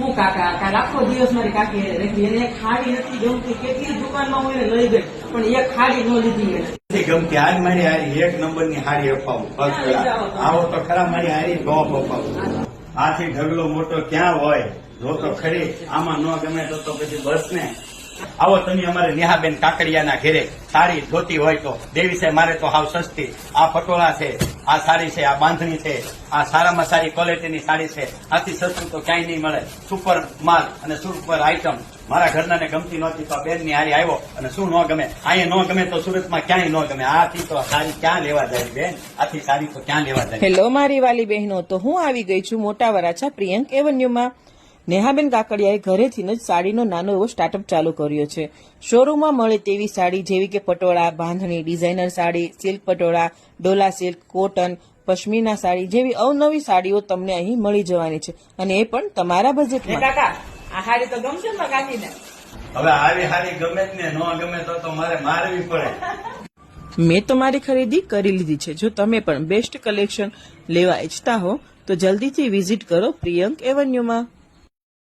હું કાકા કાલ આખો દિવસ મારી કાકી રહેતી એને એક ખાડી નથી ગમતી, કેટલી દુકાનમાં હું એને લઈ ગઈ પણ એક ખાડી ન લીધી એને. નથી ગમતી. આજ મારી હારી 1 નંબરની હારી અપાવું. આવો તો ખરા મારી હારી ટોપ અપાવું. આથી ઢગલો મોટો ક્યાં હોય જો તો ખરી. આમાં ન ગમે તો પછી બસ ને. આવો તમે અમારે નેહાબેન કાકડિયાના ઘેરે સાડી ધોતી હોય તો દેવી છે મારે તો હાવ સસ્તી. આ પટોળા છે, આ સાડી છે, આ બાંધણી છે, આ સારામાં સારી ક્વોલિટીની સાડી છે. આથી સસ્તું તો ક્યાંય નહીં મળે. સુપર માલ અને સુપર આઈટમ. મારા ઘરનાને ગમતી નહોતી તો બેન ની હારી આવ્યો અને શું ન ગમે. અહીંયા ન ગમે તો સુરતમાં ક્યાંય ન ગમે. આથી તો સાડી ક્યાં લેવા જાય બેન? આથી સાડી તો ક્યાં લેવા જાય? હેલો મારી વાલી બહેનો, તો હું આવી ગઈ છું મોટા વરાછા પ્રિયંક એવન્યુમાં. નેહાબેન કાકડિયાએ ઘરેથી જ સાડીનો નાનો એવો સ્ટાર્ટઅપ ચાલુ કર્યો છે. શોરૂમમાં મળે તેવી સાડી જેવી કે patola, bandhani, designer sari, silk patola, Dola silk, cotton, pashmina sari જેવી અવનવી સાડીઓ તમને અહીં મળી જવાની છે અને એ પણ તમારા બજેટમાં. કાકા આ હાડી તો ગમશે ને કાકીને? હવે આવી હારી ગમે જ ને, ન ગમે તો મારે મારવી પડે. મેં તો મારી ખરીદી કરી લીધી છે. જો તમે પણ બેસ્ટ કલેક્શન લેવા ઈચ્છતા હો તો જલ્દીથી વિઝિટ કરો પ્રિયંક એવન્યુમાં.